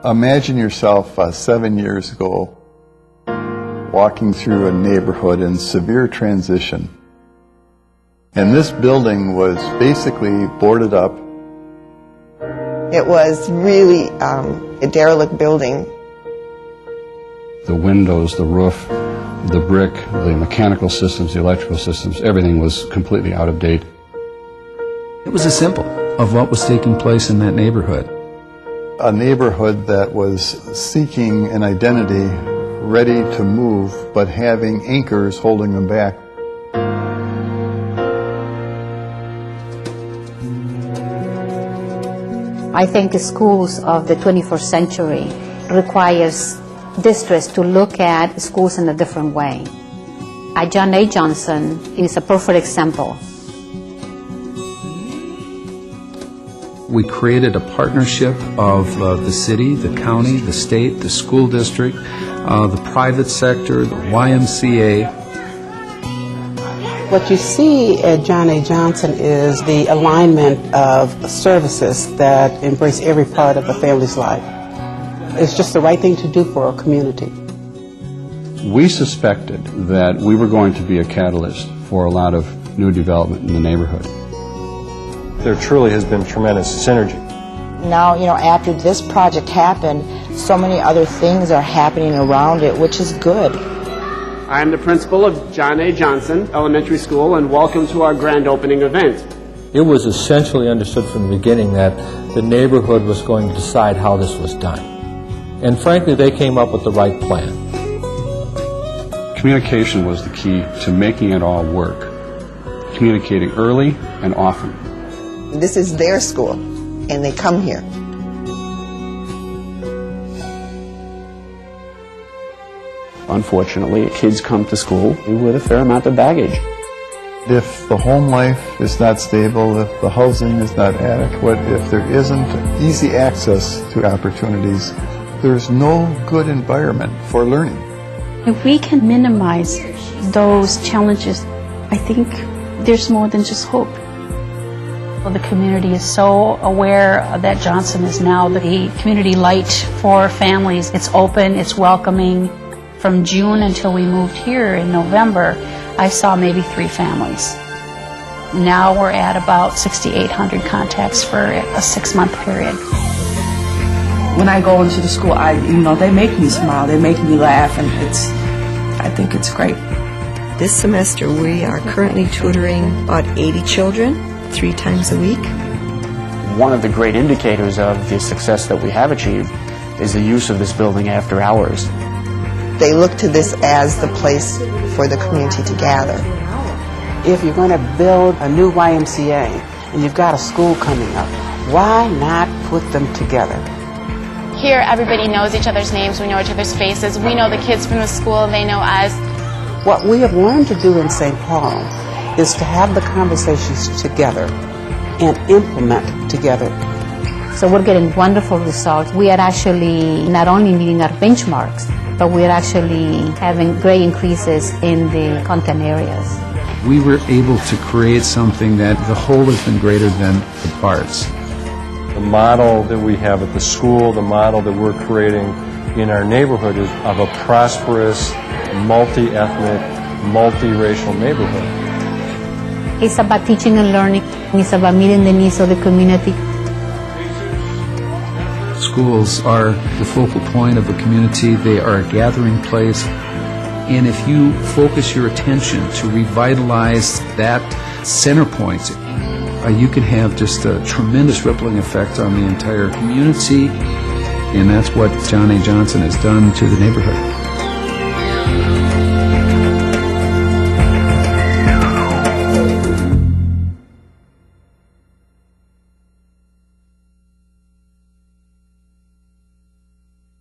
Imagine yourself 7 years ago walking through a neighborhood in severe transition. And this building was basically boarded up. It was really a derelict building. The windows, the roof, the brick, the mechanical systems, the electrical systems, everything was completely out of date. It was a symbol of what was taking place in that neighborhood. A neighborhood that was seeking an identity, ready to move, but having anchors holding them back. I think schools of the 21st century requires districts to look at schools in a different way. John A. Johnson is a perfect example. We created a partnership of the city, the county, the state, the school district, the private sector, the YMCA. What you see at John A. Johnson is the alignment of services that embrace every part of a family's life. It's just the right thing to do for a community. We suspected that we were going to be a catalyst for a lot of new development in the neighborhood. There truly has been tremendous synergy. Now, after this project happened, so many other things are happening around it, which is good. I am the principal of John A. Johnson Elementary School, and welcome to our grand opening event. It was essentially understood from the beginning that the neighborhood was going to decide how this was done. And frankly, they came up with the right plan. Communication was the key to making it all work. Communicating early and often. This is their school, and they come here. Unfortunately, kids come to school with a fair amount of baggage. If the home life is not stable, if the housing is not adequate, if there isn't easy access to opportunities, there's no good environment for learning. If we can minimize those challenges, I think there's more than just hope. Well, the community is so aware that Johnson is now the community light for families. It's open, it's welcoming. From June until we moved here in November, I saw maybe 3 families. Now we're at about 6,800 contacts for a 6-month period. When I go into the school, they make me smile, they make me laugh, and I think it's great. This semester we are currently tutoring about 80 children 3 times a week. One of the great indicators of the success that we have achieved is the use of this building after hours. They look to this as the place for the community to gather. If you're going to build a new YMCA and you've got a school coming up, why not put them together? Here, everybody knows each other's names, we know each other's faces, we know the kids from the school, they know us. What we have learned to do in St. Paul is to have the conversations together and implement together. So we're getting wonderful results. We are actually not only meeting our benchmarks, but we're actually having great increases in the content areas. We were able to create something that the whole has been greater than the parts. The model that we have at the school, the model that we're creating in our neighborhood is of a prosperous, multi-ethnic, multi-racial neighborhood. It's about teaching and learning. It's about meeting the needs of the community. Schools are the focal point of a community. They are a gathering place. And if you focus your attention to revitalize that center point, you can have just a tremendous rippling effect on the entire community. And that's what John A. Johnson has done to the neighborhood.